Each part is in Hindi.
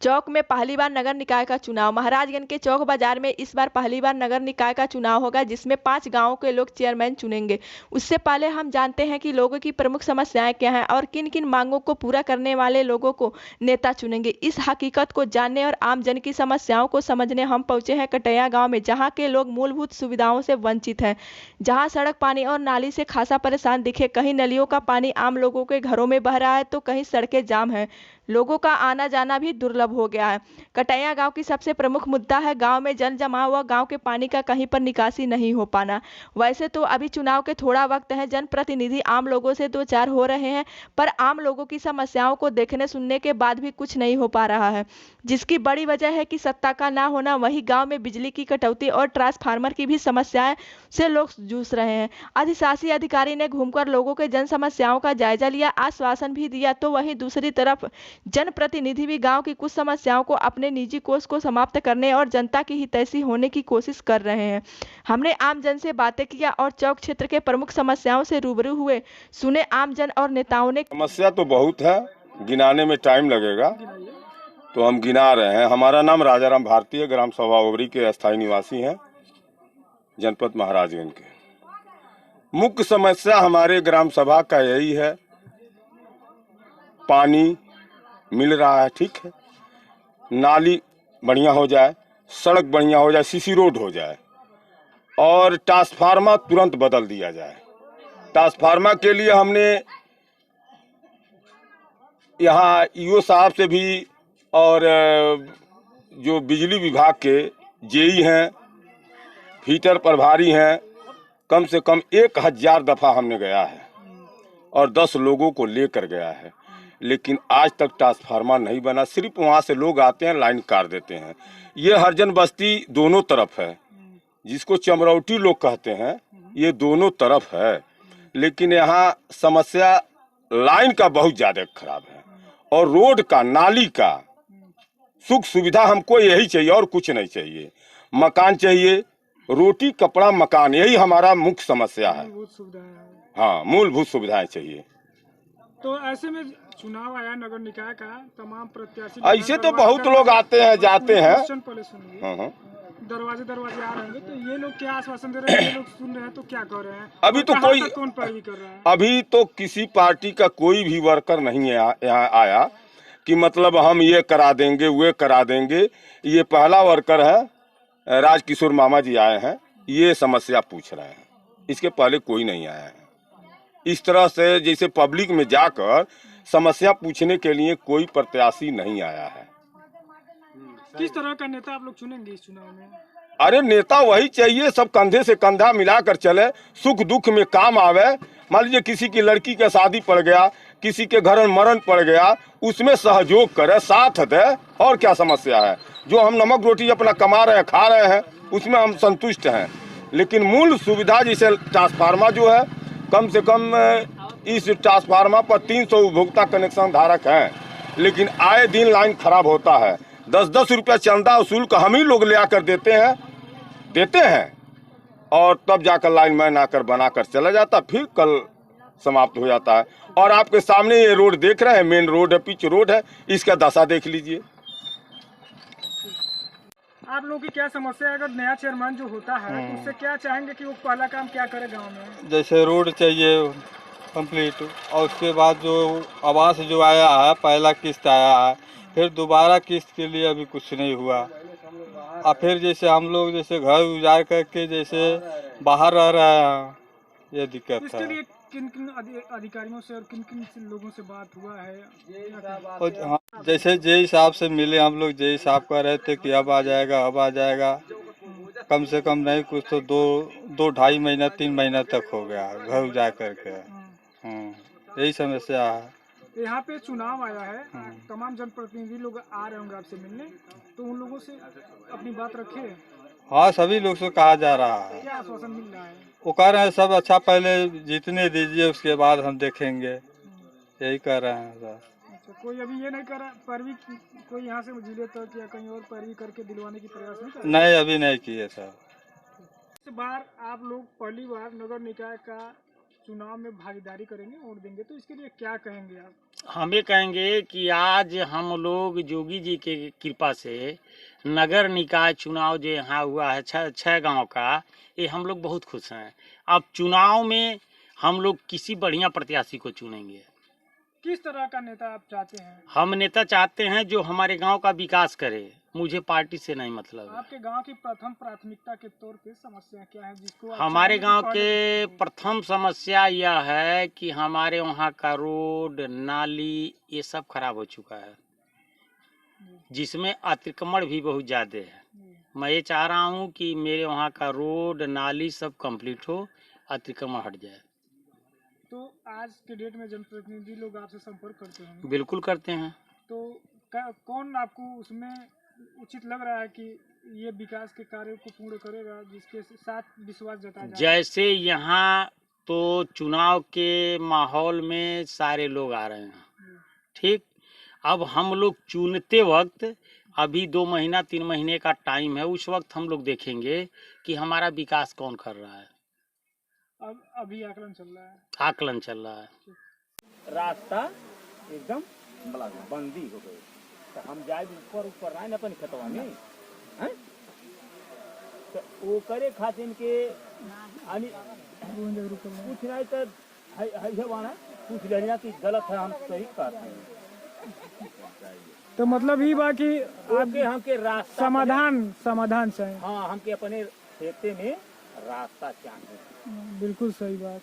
चौक में पहली बार नगर निकाय का चुनाव। महाराजगंज के चौक बाजार में इस बार पहली बार नगर निकाय का चुनाव होगा, जिसमें 5 गांवों के लोग चेयरमैन चुनेंगे। उससे पहले हम जानते हैं कि लोगों की प्रमुख समस्याएं क्या हैं और किन किन मांगों को पूरा करने वाले लोगों को नेता चुनेंगे। इस हकीकत को जानने और आम जन की समस्याओं को समझने हम पहुंचे हैं कटैया गाँव में, जहाँ के लोग मूलभूत सुविधाओं से वंचित हैं। जहाँ सड़क, पानी और नाली से खासा परेशान दिखे। कहीं नलियों का पानी आम लोगों के घरों में बह रहा है तो कहीं सड़कें जाम है। लोगों का आना जाना भी दुर्लभ हो गया है। कटैया गांव की सबसे प्रमुख मुद्दा है गांव में जल जमाव व गांव के पानी का कहीं पर निकासी नहीं हो पाना। वैसे तो अभी चुनाव के थोड़ा वक्त है, जनप्रतिनिधि आम लोगों से दो चार हो रहे हैं, पर आम लोगों की समस्याओं को देखने सुनने के बाद भी कुछ नहीं हो पा रहा है, जिसकी बड़ी वजह है कि सत्ता का ना होना। वही गांव में बिजली की कटौती और ट्रांसफार्मर की भी समस्याएं से लोग जूझ रहे हैं। अधिशासी अधिकारी ने घूमकर लोगों के जन समस्याओं का जायजा लिया, आश्वासन भी दिया, तो वहीं दूसरी तरफ जनप्रतिनिधि भी गांव की कुछ समस्याओं को अपने निजी कोष को समाप्त करने और जनता की हितैषी होने की कोशिश कर रहे हैं। हमने आम जन से बातें किया और चौक क्षेत्र के प्रमुख समस्याओं से रूबरू हुए, सुने आम जन और नेताओं ने। समस्या तो बहुत है, गिनाने में टाइम लगेगा, तो हम गिना रहे हैं। हमारा नाम राजाराम भारती है, ग्राम सभा ओबरी के स्थायी निवासी हैं, जनपद महाराजगंज के। मुख्य समस्या हमारे ग्राम सभा का यही है, पानी मिल रहा है, ठीक है, नाली बढ़िया हो जाए, सड़क बढ़िया हो जाए, सीसी रोड हो जाए और ट्रांसफार्मर तुरंत बदल दिया जाए। ट्रांसफार्मर के लिए हमने यहाँ ईओ साहब से भी और जो बिजली विभाग के जेई हैं, फीटर प्रभारी हैं, कम से कम 1000 दफ़ा हमने गया है और 10 लोगों को लेकर गया है, लेकिन आज तक ट्रांसफार्मर नहीं बना। सिर्फ वहाँ से लोग आते हैं, लाइन काट देते हैं। ये हरजन बस्ती दोनों तरफ है, जिसको चमरौटी लोग कहते हैं, ये दोनों तरफ है, लेकिन यहाँ समस्या लाइन का बहुत ज़्यादा खराब है और रोड का, नाली का, सुख सुविधा हमको यही चाहिए और कुछ नहीं चाहिए। मकान चाहिए, रोटी कपड़ा मकान, यही हमारा मुख्य समस्या है। हाँ, मूलभूत सुविधाएं चाहिए। तो ऐसे में चुनाव आया नगर निकाय का, तमाम प्रत्याशी ऐसे तो बहुत लोग आते हैं जाते हैं। हाँ। दरवाजे आ रहे हैं, तो ये लोग क्या आश्वासन दे रहे हैं? ये लोग सुन रहे हैं तो क्या कर रहे हैं? अभी तो कोई, कौन पैरवी कर रहा है? अभी तो किसी पार्टी का कोई भी वर्कर नहीं है यहाँ आया कि मतलब हम ये करा देंगे, वे करा देंगे। ये पहला वर्कर है, राजकिशोर मामा जी आए हैं, ये समस्या पूछ रहे हैं। इसके पहले कोई नहीं आया है। इस तरह से जैसे पब्लिक में जाकर समस्या पूछने के लिए कोई प्रत्याशी नहीं आया है। किस तरह का नेता आप लोग चुनेंगे इस चुनाव में? अरे नेता वही चाहिए, सब कंधे से कंधा मिलाकर चले, सुख दुख में काम आवे। मान लीजिए किसी की लड़की का शादी पड़ गया, किसी के घर में मरण पड़ गया, उसमें सहयोग करे, साथ दे, और क्या समस्या है? जो हम नमक रोटी अपना कमा रहे हैं, खा रहे हैं, उसमें हम संतुष्ट हैं। लेकिन मूल सुविधा जैसे ट्रांसफार्मर जो है, कम से कम इस ट्रांसफार्मर पर 300 उपभोक्ता कनेक्शन धारक हैं, लेकिन आए दिन लाइन खराब होता है। 10-10 रुपया चंदा वसूल कर हम ही लोग ले आकर देते हैं और तब जाकर लाइन मैन आकर बनाकर चला जाता, फिर कल समाप्त हो जाता है। और आपके सामने ये रोड देख रहे हैं, मेन रोड है, पिच रोड है, इसका दशा देख लीजिए। आप लोगों की क्या समस्या है? अगर नया चेयरमैन जो होता है तो उससे क्या चाहेंगे कि वो पहला काम क्या करे गांव में? जैसे रोड चाहिए कंप्लीट, और उसके बाद जो आवास जो आया है, पहला किस्त आया है, फिर दोबारा किस्त के लिए अभी कुछ नहीं हुआ। और फिर जैसे हम लोग जैसे घर उजाड़ करके जैसे बाहर रह रहे हैं, ये दिक्कत इसके है। लिए किन किन अधिकारियों से और किन किन लोगों से बात हुआ है? और हाँ, जैसे जेई साहब से मिले हम लोग, जेई साहब कह रहे थे कि अब आ जाएगा। कम से कम नहीं कुछ तो 2-2.5 महीना 3 महीना तक हो गया घर उजाड़ करके। यही समस्या है। यहाँ पे चुनाव आया है, तमाम जनप्रतिनिधि लोग आ रहे होंगे आपसे मिलने, तो उन लोगों से अपनी बात रखे। हाँ, सभी लोग से कहा जा रहा है। क्या आश्वासन मिल रहा है? वो कह रहे हैं सब अच्छा, पहले जीतने दीजिए, उसके बाद हम देखेंगे, यही कह रहे हैं सर। अच्छा, कोई अभी ये नहीं कर रहा पैरवी, कोई यहाँ से जिले तक या कहीं और पैरवी करके दिलवाने की प्रयास नहीं कर रहा? नहीं, अभी नहीं किए सर। इस बार आप लोग पहली बार नगर निकाय का चुनाव में भागीदारी करेंगे, वोट देंगे, तो इसके लिए क्या कहेंगे आप? हमें कहेंगे कि आज हम लोग योगी जी के कृपा से नगर निकाय चुनाव जो यहाँ हुआ है छः गांव का, ये हम लोग बहुत खुश हैं। अब चुनाव में हम लोग किसी बढ़िया प्रत्याशी को चुनेंगे। किस तरह का नेता आप चाहते हैं? हम नेता चाहते हैं जो हमारे गांव का विकास करे, मुझे पार्टी से नहीं मतलब है। आपके गांव की प्रथम प्राथमिकता के तौर पे समस्या क्या है जिसको आप हमारे चाहेंगे गांव कि के पहले- प्रथम समस्या यह है कि हमारे वहाँ का रोड नाली ये सब खराब हो चुका है, जिसमें अतिक्रमण भी बहुत ज़्यादा है। मैं ये चाह रहा हूँ कि मेरे वहाँ का रोड नाली सब कंप्लीट हो, अतिक्रमण हट जाए। तो आज के डेट में जनप्रतिनिधि लोग आपसे संपर्क करते हैं, बिल्कुल करते हैं। तो कौन आपको उसमें उचित लग रहा है कि ये विकास के कार्यों को पूर्ण करेगा, जिसके साथ विश्वास जताया जाए? जैसे यहाँ तो चुनाव के माहौल में सारे लोग आ रहे हैं, ठीक। अब हम लोग चुनते वक्त अभी 2 महीना 3 महीने का टाइम है, उस वक्त हम लोग देखेंगे कि हमारा विकास कौन कर रहा है। अब अभी आकलन चल रहा है। आकलन चल रहा है। रास्ता एकदम बंदी हो गई, तो हम जाए ऊपर आए अपन खतवा में हैं? तो वो करे खातिर के कुछ नहीं तो पूछ लेना कि गलत है, हम सही कहते हैं। तो मतलब ये बा कि आपके हमके रास्ता समाधान चाहिए। हाँ, हमके अपने खेते में रास्ता चाहिए। बिल्कुल सही बात।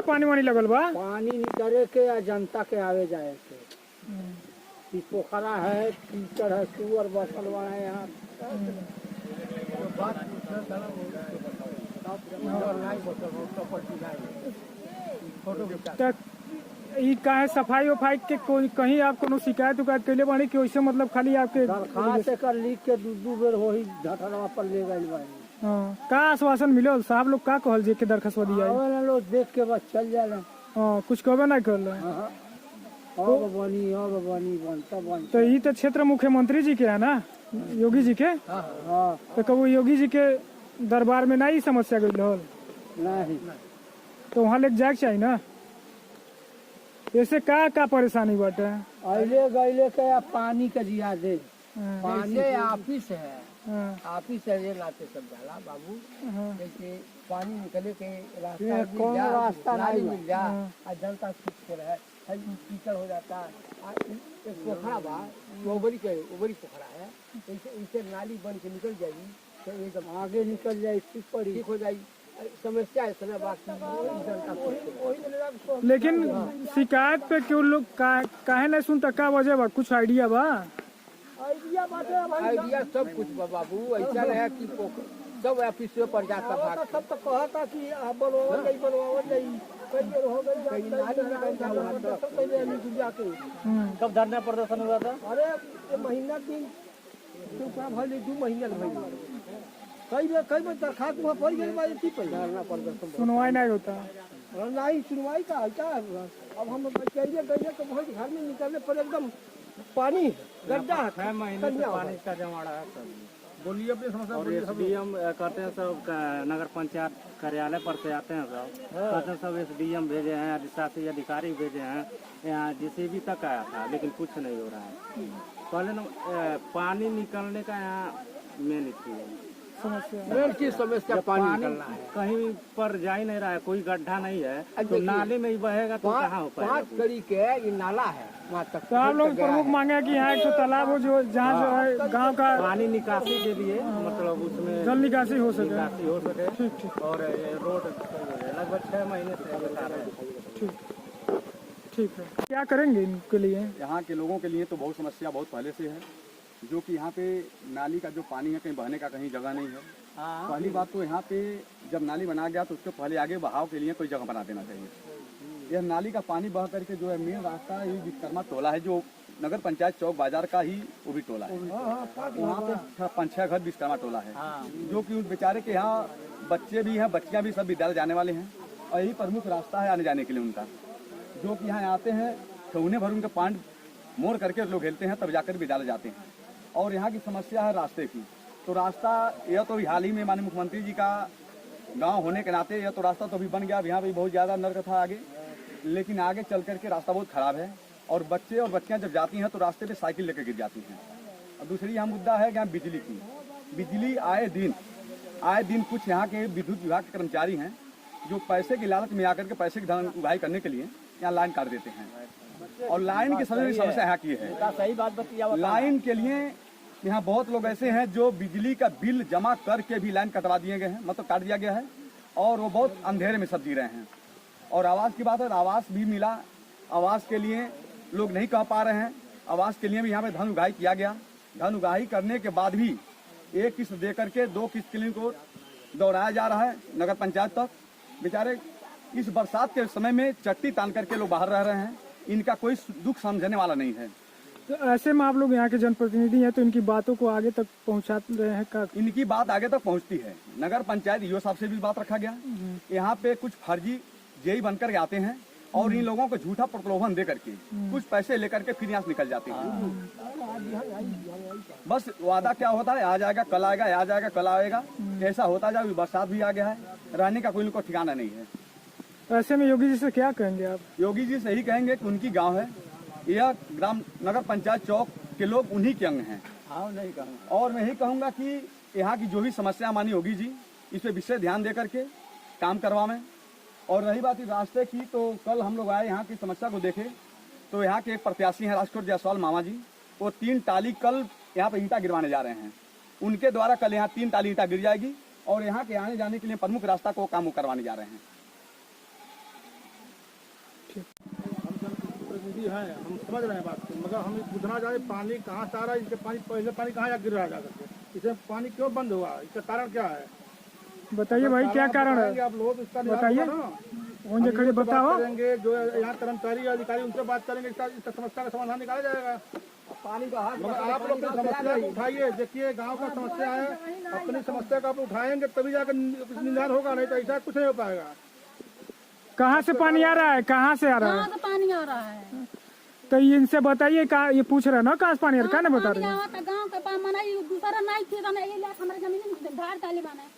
पानी वानी लगल बा, पानी निकले के या जनता के आवे जाए के। ई पोखरा है, कीचड़ है, सुअर बसल बा है यहाँ। तक ई काहे सफाई वफाई के कोई कहीं आप कोनो शिकायत उकायत कैले बानी कि वैसे मतलब खाली आपके दरखास्त कर लिख के दू बेर वही ढटरवा पर ले गई बानी। हाँ, का आश्वासन मिलल? साहब लोग का कहल जे के दरखास्त दिया? आवे लोग देख के बस चल जाले। हाँ, कुछ कहबे नहीं करल। अब बनी बनता बन। तो ई तो क्षेत्र मुख्यमंत्री जी के है ना, योगी जी के। हाँ, तो कबो योगी जी के दरबार में नहीं समस्या गई हल, नहीं तो वहाँ लेके जाए चाहिए ना। ऐसे का परेशानी बाटे? अले गईले के या पानी के जिया दे। हाँ, पानी ऑफिस है, हाँ, ऑफिस है, ये लाते सब जाला बाबू। हाँ, जैसे पानी निकले के रास्ता ये मिल कौन जा, रास्ता नाली नहीं मिल जा, हाँ। और जनता खुद के रहे, कीचड़ हो जाता है। एक पोखरा बा, ओबरी पोखरा है, इसे नाली बन के निकल जाएगी तो एकदम आगे निकल जाए, ठीक हो जाएगी। समस्या है सना बाकी जनता खुद। लेकिन शिकायत पे क्यों लोग काहे नहीं सुनता? का वजह बा? कुछ आइडिया बा? आइडिया सब कुछ बा बाबू, ऐसा है कि सब ऑफिस पर जाता भाग सब तो कहता कि बनवावल जाई कई देर हो गई जाके। कब धरना प्रदर्शन हुआ था? अरे ये महीना दिन भले 2 महीना भइल। कई बार दरखास्त वहाँ पड़ गई बा, की पर धरना प्रदर्शन सुनवाई नहीं होता। नहीं सुनवाई का क्या? अब हम कहिए तो बहुत घर में निकलने पर एकदम पानी गड्ढा है। 6 महीने से पानी का जमाड़ा है सब। बोलिए अपनी समस्या। और एसडीएम कहते हैं सब नगर पंचायत कार्यालय पर से आते हैं सब, कहते हैं सब एसडीएम भेजे हैं, अधिशासी अधिकारी भेजे हैं, यहाँ जेसीबी तक आया था, लेकिन कुछ नहीं हो रहा है। पहले न पानी निकलने का यहाँ मेन इश्यू है, समस्या पानी निकलना है। कहीं पर जा ही नहीं रहा है, कोई गड्ढा नहीं है, तो नाले में ही बहेगा तो कहाँ हो पाएगा? 5 कड़ी के ये नाला है वहाँ तक। तो आप लोग प्रमुख मांगे कि यहाँ एक तो तालाब हो जो जहाँ जो है गांव का पानी निकासी के लिए, मतलब उसमें जल निकासी हो सके। निकासी हो सके। ठीक ठीक और ये रोड लगभग 6 महीने से बता रहे हैं। ठीक ठीक है। क्या करेंगे इनके लिए? यहाँ के लोगों के लिए तो बहुत समस्या बहुत पहले से है, जो कि यहाँ पे नाली का जो पानी है कहीं बहने का कहीं जगह नहीं है। पहली बात तो यहाँ पे जब नाली बना गया तो उसके पहले आगे बहाव के लिए कोई जगह बना देना चाहिए। यह नाली का पानी बह करके जो है मेन रास्ता ये विश्वकर्मा टोला है, जो नगर पंचायत चौक बाजार का ही वो भी टोला है। वहाँ पे 5-6 घर विश्वकर्मा टोला है, जो कि उस बेचारे के यहाँ बच्चे भी हैं, बच्चियाँ भी सब विद्यालय जाने वाले हैं, और यही प्रमुख रास्ता है आने जाने के लिए उनका। जो कि यहाँ आते हैं ठौने भर उनके पांड मोड़ करके लोग खेलते हैं, तब जाकर विद्यालय जाते हैं। और यहाँ की समस्या है रास्ते की। तो रास्ता यह तो हाल ही में माननीय मुख्यमंत्री जी का गांव होने के नाते यह तो रास्ता तो अभी बन गया, यहाँ पे बहुत ज़्यादा नर्क था आगे, लेकिन आगे चल करके रास्ता बहुत खराब है और बच्चे और बच्चियाँ जब जाती हैं तो रास्ते पे साइकिल लेकर गिर जाती हैं। और दूसरी यहाँ मुद्दा है यहाँ बिजली की। बिजली आए दिन कुछ यहाँ के विद्युत विभाग के कर्मचारी हैं जो पैसे की लालच में आकर के पैसे की धन उगाही करने के लिए यहाँ लाइन काट देते हैं। और लाइन की सबसे बड़ी समस्या यहाँ की है, सही बात बताइए। लाइन के लिए यहाँ बहुत लोग ऐसे हैं जो बिजली का बिल जमा करके भी लाइन कटवा दिए गए हैं, मतलब काट दिया गया है, और वो बहुत अंधेरे में सब जी रहे हैं। और आवास की बात है, आवास भी मिला, आवास के लिए लोग नहीं कह पा रहे हैं, आवास के लिए भी यहाँ पे धन उगाही किया गया। धन उगाही करने के बाद भी एक किस्त दे करके 2 किस्त के लिए को दौड़ाया जा रहा है नगर पंचायत तक। बेचारे इस बरसात के समय में चट्टी तान करके लोग बाहर रह रहे हैं, इनका कोई दुख समझने वाला नहीं है। तो ऐसे में आप लोग यहाँ के जनप्रतिनिधि हैं तो इनकी बातों को आगे तक पहुँचा रहे हैं का? इनकी बात आगे तक पहुँचती है। नगर पंचायत ईओ साहब से भी बात रखा गया। यहाँ पे कुछ फर्जी जेई बनकर आते हैं और इन लोगों को झूठा प्रलोभन दे करके कुछ पैसे लेकर के फिर यहाँ से निकल जाते हैं। बस वादा क्या होता है, आज आएगा कल आएगा, आज आएगा कल आएगा, ऐसा होता जाए। बरसात भी आ गया है, रहने का कोई इनको ठिकाना नहीं है। ऐसे में योगी जी से क्या कहेंगे आप? योगी जी से यही कहेंगे कि उनकी गांव है, यह ग्राम नगर पंचायत चौक के लोग उन्हीं के अंग हैं। और मैं यही कहूँगा कि यहाँ की जो भी समस्या मानी योगी जी इस पे विशेष ध्यान दे करके काम करवाएं। और रही बात इस रास्ते की, तो कल हम लोग आए यहाँ की समस्या को देखे तो यहाँ के एक प्रत्याशी हैं राजकोट जायसवाल मामा जी, वो 3 टाली कल यहाँ पे ईंटा गिरवाने जा रहे हैं। उनके द्वारा कल यहाँ 3 टाली ईंटा गिर जाएगी और यहाँ के आने जाने के लिए प्रमुख रास्ता को काम करवाने जा रहे हैं। प्रतिनिधि है, हम समझ रहे हैं बात को, मगर हम बुझना चाहते पानी कहाँ से आ रहा है, इसके पहले पानी कहाँ जा गिर रहा है जाकर के, इसे पानी क्यों बंद हुआ, इसका कारण क्या है? बताइए भाई, क्या कारण है आप लोग इसका बताइए, खड़े बताओ। करेंगे जो यहाँ कर्मचारी अधिकारी उनसे बात करेंगे, इसका समस्या का समाधान निकाला जाएगा। पानी का हाथ मगर आप लोग समस्या को उठाइए, देखिए गांव का समस्या है, अपनी समस्या को आप उठाएंगे तभी जाकर निदान होगा, नहीं तो ऐसा कुछ नहीं हो पाएगा। कहाँ से पानी आ रहा है, कहाँ से आ रहा है? कहाँ से पानी आ रहा है? तो इनसे बताइए, ये पूछ रहे ना कहाँ से पानी आ रहा है, नहीं बता रहे? गाँव के पास मना दूसरा नहीं थी, हमारे जमीन ढार डाले बने।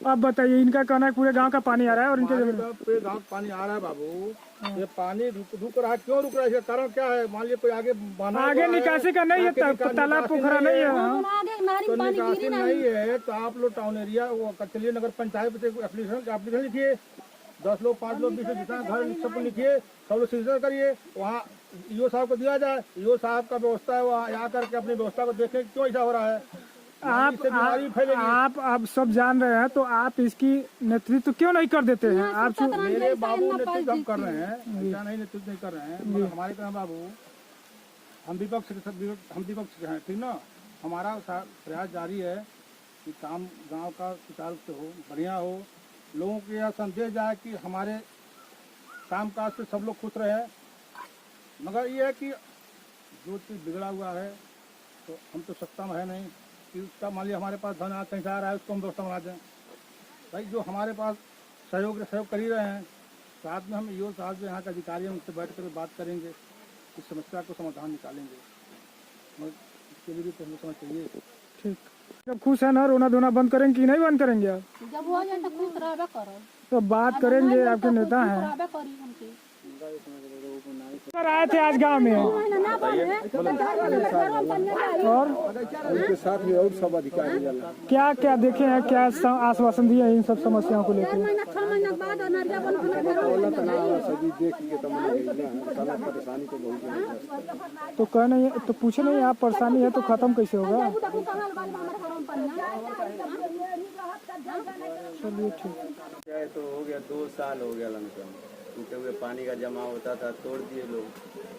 अब बताइए, इनका कहना है पूरे गांव का पानी आ रहा है और इनके जमीन पूरे गांव का पानी आ रहा है बाबू। ये पानी रुक रहा है, क्यों रुक रहा है, इसका कारण क्या है? मान लीजिए कोई आगे निकासी का नहीं है, तालाब पोखरा नहीं है, तो निकासी नहीं है तो आप लोग टाउन एरिया चलिए नगर पंचायत से एप्लीकेशन लिखिए, 10 लोग 5 लोग 20 लोग जितना घर सब लिखिए, सब लोग सिग्नेचर करिए, वहाँ ईओ साहब को दिया जाए। ईओ साहब का व्यवस्था है, वहाँ यहाँ करके अपनी व्यवस्था को देखें क्यों ऐसा हो रहा है। आप सब जान रहे हैं तो आप इसकी नेतृत्व क्यों नहीं कर देते हैं? आप मेरे बाबू नेतृत्व हम कर रहे हैं, ऐसा नहीं नेतृत्व नहीं कर रहे हैं, मगर हमारे तरह बाबू हम विपक्ष हैं, ठीक ना। हमारा प्रयास जारी है कि काम गांव का सुचारू से हो, बढ़िया हो, लोगों को यह संदेश जाए कि हमारे काम काज से सब लोग खुश रहे। मगर ये है कि जो चीज़ बिगड़ा हुआ है तो हम तो सत्ता में है नहीं कि उसका मान लिया हमारे पास धन कहीं से आ रहा है उसको हम व्यवस्था बना दें। भाई जो हमारे पास सहयोग कर ही रहे हैं, साथ में हम ईओ साहब जो यहाँ के अधिकारी हैं उनसे बैठ कर बात करेंगे, इस समस्या को समाधान निकालेंगे, मगर इसके लिए भी तो हमें समझ चाहिए। ठीक, जब खुश है ना, रोना धोना बंद करेंगे कि नहीं बंद करेंगे? आप जब हो जाए तो खुश रहबे करो, तो बात करेंगे, आपके नेता हैं। आए थे आज गांव में और उनके साथ में और सब अधिकारी क्या क्या देखे हैं, क्या आश्वासन दिए हैं इन सब समस्याओं को लेकर? परेशानी को बहुत तो कह नहीं, तो पूछे नहीं आप परेशानी है तो खत्म कैसे होगा? चलिए ठीक। तो हो गया 2 साल हो गया लमसम, टूटे हुए पानी का जमा होता था, तोड़ दिए लोग,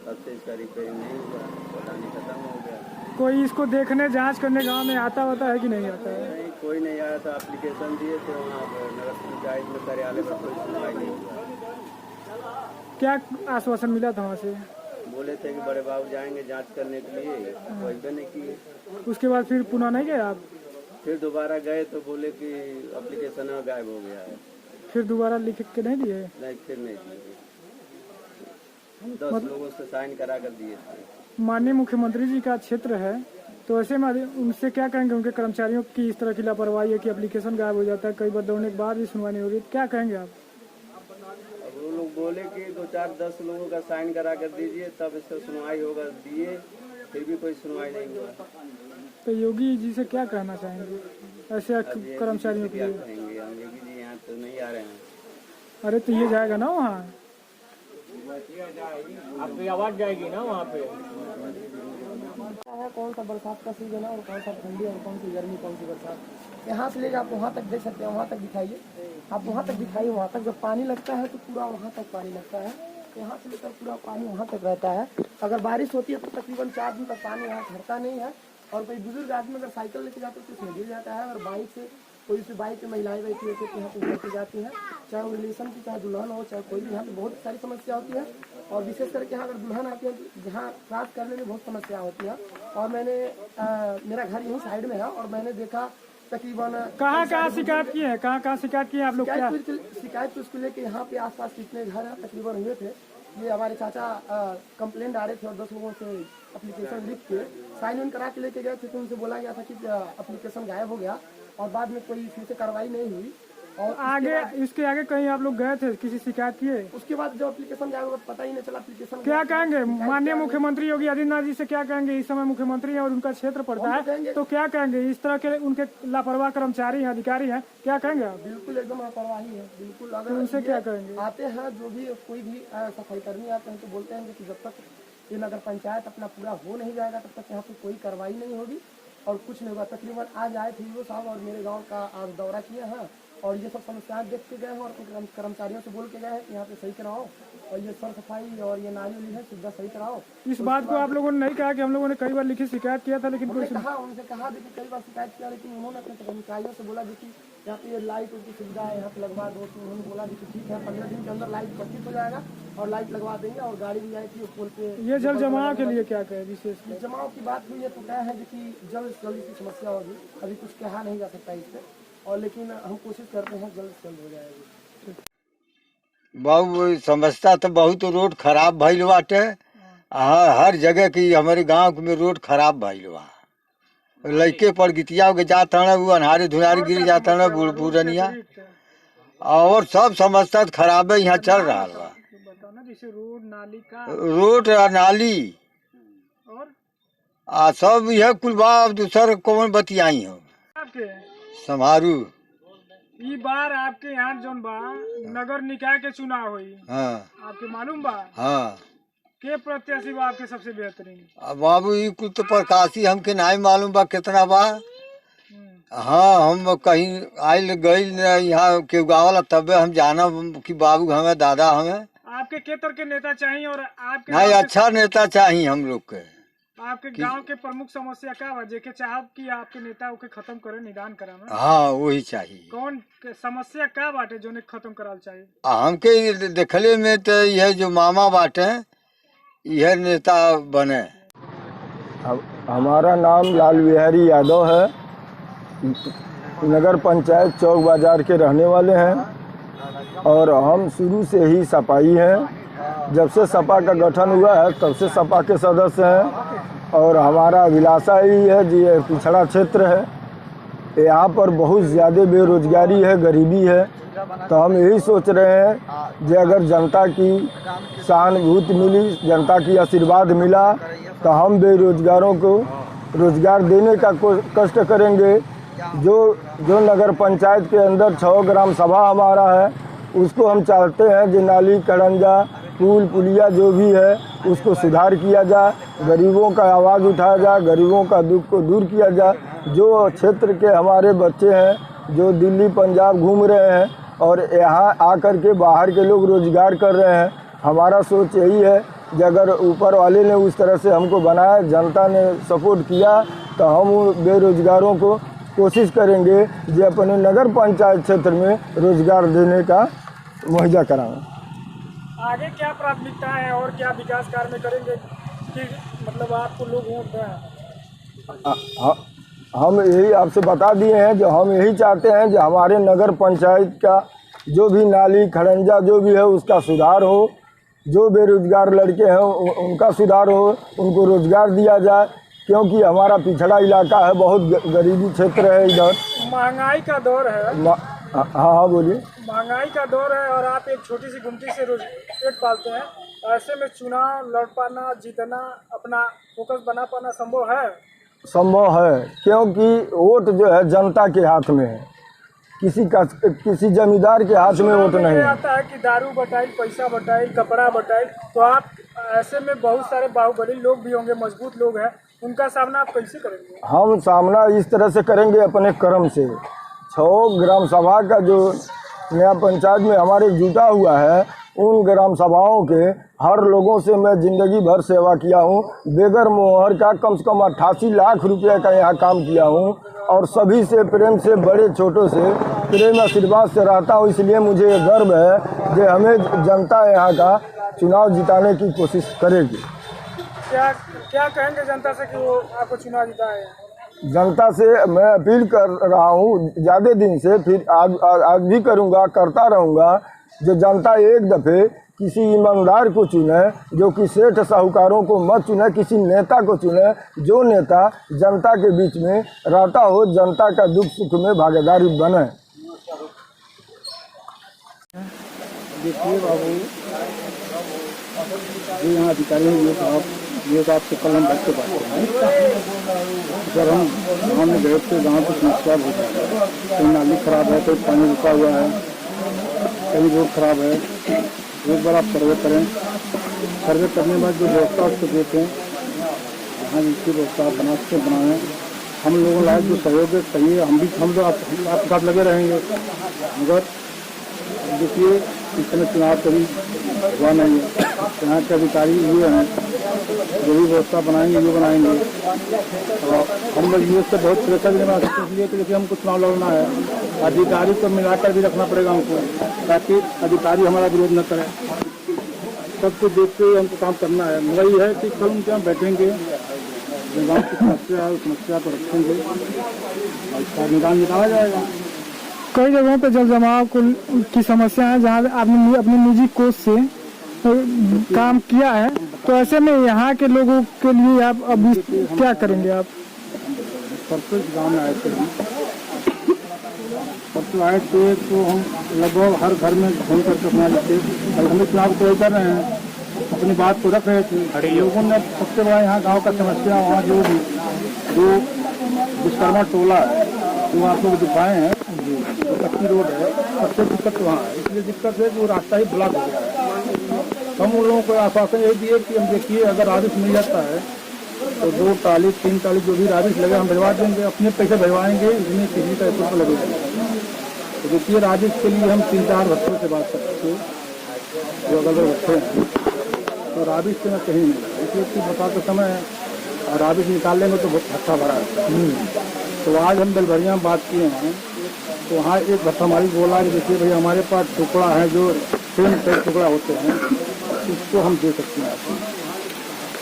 तब से इसका रिपेयरिंग नहीं हुआ, पानी खत्म हो गया। कोई इसको देखने जांच करने गांव में आता होता है कि नहीं आता है? नहीं, कोई नहीं आया था। एप्लीकेशन दिए थे वहाँ पर नगर पंचायत में, कार्यालय में कोई सुनवाई नहीं हुआ। क्या आश्वासन मिला था वहाँ से? बोले थे कि बड़े बाबू जाएंगे जांच करने के लिए, कोई भी नहीं किए। उसके बाद फिर पुनः नहीं गए आप? फिर दोबारा गए तो बोले कि एप्लीकेशन गायब हो गया है। फिर दोबारा लिख के नहीं दिए? नहीं, फिर नहीं दिए, 10 लोगों से साइन करा कर दिए थे। माननीय मुख्यमंत्री जी का क्षेत्र है, तो ऐसे में उनसे क्या कहेंगे, उनके कर्मचारियों की इस तरह की लापरवाही है कि एप्लीकेशन गायब हो जाता है, कई बार दौड़ने के बाद भी सुनवाई नहीं हो रही, क्या कहेंगे आप? अब वो लोग बोले कि 2 4 10 लोगों का साइन करा कर दीजिए तब इसका सुनवाई होगा, दिए फिर भी कोई सुनवाई नहीं हुआ। तो योगी जी से क्या कहना चाहेंगे ऐसे कर्मचारियों के लिए? कहेंगे हम योगी जी यहाँ तो नहीं आ रहे हैं। अरे तो ये जाएगा ना वहाँ, आपकी आवाज जाएगी ना वहाँ पे। कौन सा बरसात का सीजन है और कौन सा ठंडी और कौन सी गर्मी कौन सी बरसात। यहाँ से लेकर आप वहाँ तक देख सकते हैं, वहाँ तक दिखाइए, आप वहाँ तक दिखाइए, वहाँ तक जब पानी लगता है तो पूरा वहाँ तक पानी लगता है, यहाँ से लेकर पूरा पानी वहाँ तक रहता है। अगर बारिश होती है तो तकरीबन 4 दिन तक पानी यहाँ ठहरता नहीं है। और कोई बुजुर्ग आदमी अगर साइकिल लेके जाते हैं तो उसमें गिर जाता है। अगर बाइक से कोई सी बाइक पे महिलाएं बैठी होती है यहाँ पे लेके जाती हैं, चाहे वो रिलेशन की चाहे दुल्हन हो चाहे कोई भी, यहाँ पे बहुत सारी समस्या होती है। और विशेष करके यहाँ अगर दुल्हन आती है तो जहाँ क्रॉस करने में बहुत समस्या होती है। और मैंने मेरा घर यहीं साइड में है और मैंने देखा तकरीबन कहाँ शिकायत की है, कहाँ शिकायत की है आप लोग? शिकायत तो उसको लेके यहाँ पे आसपास कितने घर हैं तकरीबन हुए थे। ये हमारे चाचा कंप्लेंट आ रहे थे और 10 लोगों से एप्लीकेशन लिख के साइन इन करा के लेके गए थे, तो उनसे बोला गया था कि एप्लीकेशन गायब हो गया और बाद में कोई फिर से कार्रवाई नहीं हुई। और आगे इसके आगे कहीं आप लोग गए थे, किसी शिकायत किए? उसके बाद जो एप्लीकेशन गायब हुआ पता ही नहीं चला एप्लीकेशन। क्या कहेंगे माननीय मुख्यमंत्री योगी आदित्यनाथ जी से, क्या कहेंगे? इस समय मुख्यमंत्री हैं और उनका क्षेत्र पड़ता है, तो क्या कहेंगे इस तरह के उनके लापरवाह कर्मचारी हैं, अधिकारी हैं, क्या कहेंगे आप? बिल्कुल एकदम लापरवाही है, बिल्कुल। अगर तो उनसे क्या कहेंगे? आते हैं जो भी कोई भी सफाई कर्मी आते हैं तो बोलते हैं कि जब तक ये नगर पंचायत अपना पूरा हो नहीं जाएगा तब तक यहाँ पे कोई कार्रवाई नहीं होगी और कुछ नहीं होगा। तकरीबन आज आए थे वो साहब और मेरे गाँव का आज दौरा किया है और ये सब समस्याएं देख के गए हैं और कर्मचारियों से बोल के गए हैं कि यहाँ पे सही कराओ और ये सर सफाई और ये नाली वाली है सीधा सही कराओ। इस बात को आप लोगों ने नहीं कहा कि हम लोगों ने कई बार लिखित शिकायत किया था, लेकिन उनसे कहा देखिए कई बार शिकायत किया, लेकिन उन्होंने अपने कर्मचारियों से बोला देखिए यहाँ पे लाइट की सुविधा है यहाँ पे लगवा दो। तो उन्होंने बोला देखिए ठीक है 15 दिन के अंदर लाइट उपस्थित हो जाएगा और लाइट लगवा देंगे और गाड़ी भी आई थी पोल पे। ये जल जमाव के लिए क्या कहे? विशेष जमाव की बात हुई है तो क्या है कि जल्द से जल्द इसकी समस्या होगी, अभी कुछ कहा नहीं जा सकता इस पर और लेकिन हम कोशिश करते हैं जल्द से जल्द हो जाएगी। बाबू समझता तो बहुत रोड खराब भइल बाटे, हर जगह की हमारे गांव में रोड खराब भइल बा। लड़के पर गितिया के जाता है वो अनहारे धुनारी गिर जाता है बूढ़निया और सब समझता खराब है यहाँ चल रहा बा। रोड नाली सब यह कुल बा। दूसर कौन बतियाई हो समारू ई बार आपके यहाँ जोन बा नगर निकाय के चुनाव हुई। हाँ आपके मालूम बा? हाँ के प्रत्याशी बा आपके सबसे बेहतरीन? बाबू ये कुछ तो प्रकाशी हमके नहीं मालूम बा कितना बा। हाँ हम कहीं आयल गई यहाँ के गाँव तबे हम जाना कि बाबू हमें दादा हमें आपके के तरह के नेता चाहिए और आपके नहीं अच्छा नेता चाहिए हम लोग के। आपके गांव के प्रमुख समस्या क्या वजह के चाहब कि आपके नेता के खत्म करे निदान करा? हाँ वही चाहिए। कौन समस्या क्या बाटे जो खत्म कराल चाहिए? हमके देखले में तो यह जो मामा बाटे यह नेता बने। हमारा नाम लाल बिहारी यादव है, नगर पंचायत चौक बाजार के रहने वाले हैं और हम शुरू से ही सपाई हैं। जब से सपा का गठन हुआ है तब से सपा के सदस्य हैं और हमारा अभिलाषा ही है जी पिछड़ा क्षेत्र है, यहाँ पर बहुत ज़्यादा बेरोजगारी है, गरीबी है। तो हम यही सोच रहे हैं कि अगर जनता की सहानुभूति मिली, जनता की आशीर्वाद मिला तो हम बेरोजगारों को रोजगार देने का कष्ट करेंगे। जो नगर पंचायत के अंदर 6 ग्राम सभा हमारा है उसको हम चाहते हैं कि नाली खड़ंजा पुल पुलिया जो भी है उसको सुधार किया जाए, गरीबों का आवाज़ उठाया जाए, गरीबों का दुख को दूर किया जाए। जो क्षेत्र के हमारे बच्चे हैं जो दिल्ली पंजाब घूम रहे हैं और यहाँ आकर के बाहर के लोग रोजगार कर रहे हैं, हमारा सोच यही है कि अगर ऊपर वाले ने उस तरह से हमको बनाया, जनता ने सपोर्ट किया तो हम बेरोजगारों को कोशिश करेंगे जो अपने नगर पंचायत क्षेत्र में रोजगार देने का मुहैया कराएं। आगे क्या प्राथमिकता है और क्या विकास कार्य में करेंगे कि मतलब आपको लोग वोट दें? हम यही आपसे बता दिए हैं जो हम यही चाहते हैं कि हमारे नगर पंचायत का जो भी नाली खड़ंजा जो भी है उसका सुधार हो, जो बेरोजगार लड़के हैं उनका सुधार हो, उनको रोजगार दिया जाए। क्योंकि हमारा पिछड़ा इलाका है, बहुत गरीबी क्षेत्र है इधर। महंगाई का दौर है। हाँ हाँ बोलिए। महंगाई का दौर है और आप एक छोटी सी गुमटी से रोज पेट पालते हैं। ऐसे में चुनाव लड़ पाना, जीतना, अपना फोकस बना पाना संभव है? संभव है, क्योंकि वोट जो है जनता के हाथ में है, किसी जमींदार के हाथ में वोट नहीं है। आता है कि दारू बटाइल, पैसा बटाइल, कपड़ा बटाइल, तो आप ऐसे में बहुत सारे बाहुबली लोग भी होंगे, मजबूत लोग हैं, उनका सामना आप कैसे करेंगे? हम सामना इस तरह से करेंगे अपने कर्म से। 6 ग्राम सभा का जो नया पंचायत में हमारे जुटा हुआ है, उन ग्राम सभाओं के हर लोगों से मैं ज़िंदगी भर सेवा किया हूँ। बेगर मोहर का कम से कम 88 लाख रुपये का यहाँ काम किया हूँ और सभी से प्रेम से, बड़े छोटों से प्रेम आशीर्वाद से रहता हूँ। इसलिए मुझे गर्व है कि हमें जनता यहाँ का चुनाव जिताने की कोशिश करेगी। क्या कहेंगे जनता से कि वो आपको चुनाव जिताए? जनता से मैं अपील कर रहा हूँ ज़्यादा दिन से, फिर आज भी करूँगा, करता रहूँगा। जो जनता एक दफ़े किसी ईमानदार को चुने, जो कि सेठ साहूकारों को मत चुने, किसी नेता को चुने जो नेता जनता के बीच में रहता हो, जनता का दुख सुख में भागीदारी बने। देखिए बाबू, जो यहाँ अधिकारी हैं ये साहब से कल हम बैठ के बात करें। अगर हम गाँव में गए थे, गाँव की समस्या बहुत है, कहीं नाली खराब है, कहीं पानी रुका हुआ है, कहीं रोड खराब है। एक बार आप सर्वे करें, सर्वे करने के बाद जो व्यवस्था उसको देखें, यहाँ जिसकी व्यवस्था आप बनाएँ। हम लोगों लायक जो सहयोग है सही है, हम लोग आपके साथ लगे रहेंगे। मगर देखिए इस समय चुनाव कभी हुआ नहीं है, यहाँ के अधिकारी ये हैं, जो भी व्यवस्था बनाएंगे ये बनाएंगे। और हम लोग ये से बहुत प्रेशर देना इसलिए कि देखिए हमको चुनाव लड़ना है, अधिकारी को मिलाकर भी रखना पड़ेगा हमको, ताकि अधिकारी हमारा विरोध न करें। सबको देखते हुए हमको काम करना है। मगर ये है कि कल उनके यहाँ बैठेंगे, गाँव की समस्या है उस समस्या को रखेंगे और इसका निदान निकाला जाएगा। कई जगहों पे जल जमाव की समस्या है, जहाँ आपने अपने निजी कोष से काम किया है, तो ऐसे में यहाँ के लोगों के लिए आप अभी क्या करेंगे? आप परसों गाँव में आए थे, परसों आए थे तो हम लगभग हर घर में घूम करके अपना लेते, हमें चुनाव को कर रहे हैं, अपनी बात को रख रहे थे। लोगों ने सबसे बड़ा यहाँ गाँव का समस्या, वहाँ जो विश्वकर्मा टोला है जो आप लोग दिखाए हैं, कच्ची रोड है, सबसे दिक्कत वहाँ है। इसलिए दिक्कत है कि वो रास्ता ही ब्लॉक हो गया है। हम उन लोगों को आश्वासन यही दिए कि हम देखिए अगर राजस्व मिल जाता है तो 2 टाली 3 टाली जो भी राजस्व लगे हम भिजवा देंगे, अपने पैसे भिजवाएंगे, इसमें किसी का पैसा लगेगा। तो देखिए राजस्व के लिए हम 3-4 भक्तों से बात कर सकते हैं जो अगर रखे हैं, तो राजस्व में कहीं नहीं लगा। इसलिए कि बरसात का समय है और राजस्व निकाल लेंगे तो बहुत अच्छा भरा है। तो आज हम बेलभरिया में बात किए हैं, तो वहाँ एक भट्टा हमारी बोला कि देखिए भाई हमारे पास टुकड़ा है जो सेम टुकड़ा होते हैं, उसको हम दे सकते हैं आपको।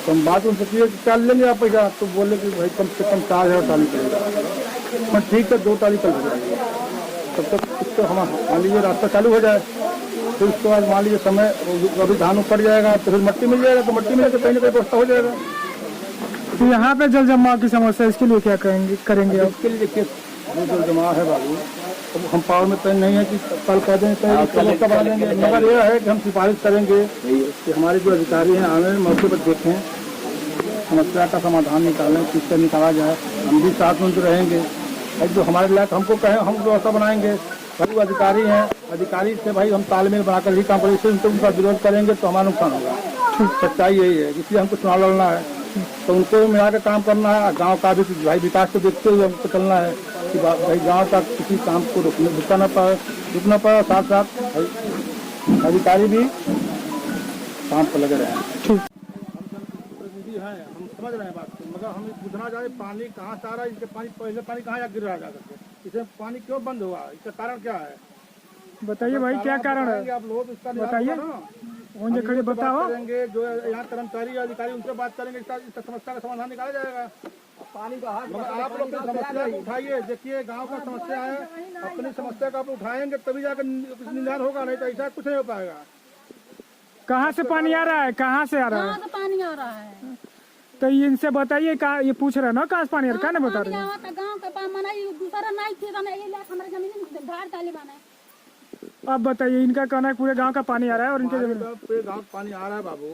तो हम बात उनसे किए क्या लेंगे आप पैसा, तो बोले कि भाई कम से कम 4000 टाली पड़ेगा। मैं ठीक है 2 टाली कल हो जाएगी, तब तक इसको हम मान लीजिए रास्ता चालू हो जाए, फिर उसके बाद मान लीजिए समय अभी धान उपर जाएगा तो फिर मट्टी मिल जाएगा, तो मट्टी मिले तो कहीं ना कहीं व्यवस्था हो जाएगा। तो यहाँ पे जल जमाव की समस्या, इसके लिए क्या करेंगे आप? इसके लिए देखिए जो जल जमाव है बाबू, तो हम पावर में तय नहीं है कि कल कह दें तो बना देंगे, मगर यह है कि हम सिफारिश करेंगे कि हमारे जो अधिकारी हैं आने मौके पर देखें, समस्या का समाधान निकालें, किससे निकाला जाए। हम भी साथ में रहेंगे, जो हमारे लायक हमको कहें हम व्यवस्था बनाएंगे। भाई वो अधिकारी हैं, अधिकारी से भाई हम तालमेल बनाकर ही काम करेंगे, इससे उनका विरोध करेंगे तो हमारा नुकसान होगा। सच्चाई यही है, इसलिए हमको चुनाव लड़ना है, तो उनको मिला कर काम करना है। गांव का भी भाई विकास को देखते हुए हमको चलना है कि भाई गांव का किसी काम को रुकना ना पाए, साथ साथ अधिकारी भी काम पर लगे रहे। प्रतिनिधि हैं, हम समझ रहे हैं बात को, मगर हम पूछना चाहते पानी कहाँ से आ रहा है, इसके पानी कहाँ गिर रहा है जाकर, इसमें पानी क्यों बंद हुआ, इसका कारण क्या है? बताइए भाई क्या कारण है, आप लोग इसका बताइए। मुझे खड़े बताओ, जो यहाँ कर्मचारी अधिकारी उनसे बात करेंगे, इसका समस्या का समाधान निकाला जाएगा। पानी का मगर आप लोग समस्या उठाइए, देखिए गांव का समस्या है, अपनी समस्या का आप उठाएंगे तभी जाकर निदान होगा, नहीं तो ऐसा कुछ नहीं हो पाएगा। कहाँ से पानी आ रहा है, कहाँ से आ रहा है? पानी आ रहा है तो ये इनसे बताइए कहाँ, ये पूछ रहे ना कहाँ से पानी आ रहा, कहाँ नहीं बता रहे हैं? गाँव के पास मना दूसरा नहीं थे ये लाख हमारे जमीन धार डाले बना है। अब बताइए, इनका कहना है पूरे गांव का पानी आ रहा है और इनके जमीन पूरे गाँव पानी आ रहा है बाबू।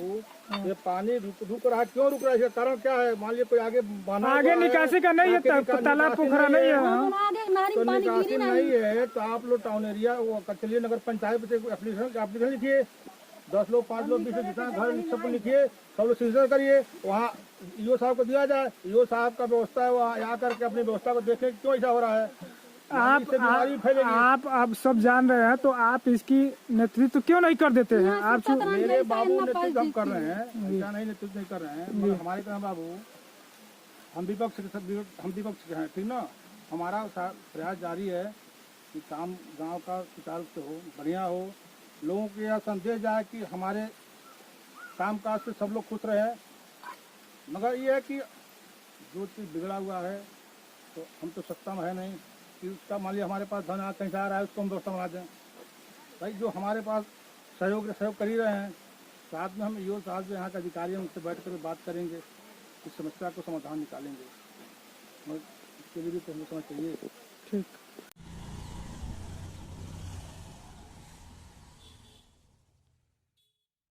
ये पानी रुक रहा है, क्यों रुक रहा है? इसका कारण क्या है? मान लीजिए कोई आगे बना आगे निकासी का नहीं है, तालाब पोखरा नहीं है, तो निकासी नहीं है तो आप लोग टाउन एरिया वो कचलिया नगर पंचायत से एप्लीकेशन लिखिए, 10 लोग 5 लोग 20 लोग जितना घर सबको लिखिए, सब लोग सिग्नेचर करिए, वहाँ ईओ साहब को दिया जाए। ईओ साहब का व्यवस्था है वहाँ यहाँ करके अपनी व्यवस्था को देखें क्यों ऐसा हो रहा है। आप सब जान रहे हैं तो आप इसकी नेतृत्व क्यों नहीं कर देते हैं? आप मेरे बाबू नेतृत्व हम कर रहे हैं, ऐसा नहीं नेतृत्व नहीं कर रहे हैं, मगर हमारे तरह बाबू हम विपक्ष हैं, ठीक ना। हमारा प्रयास जारी है कि काम गांव का सुचारू से हो, बढ़िया हो, लोगों को यह संदेश जाए कि हमारे काम काज से सब लोग खुश रहे। मगर ये है कि जो चीज़ बिगड़ा हुआ है तो हम तो सत्ता में है नहीं कि उसका मान लिया हमारे पास धन कहीं से आ रहा है उसको हम व्यवस्था बना दें। भाई जो हमारे पास सहयोग कर ही रहे हैं, साथ में हम ईओ साहब जो यहाँ के अधिकारी हैं उनसे बैठ कर बात करेंगे, इस समस्या को समाधान निकालेंगे। इसके लिए भी तो हमें समझ चाहिए। ठीक।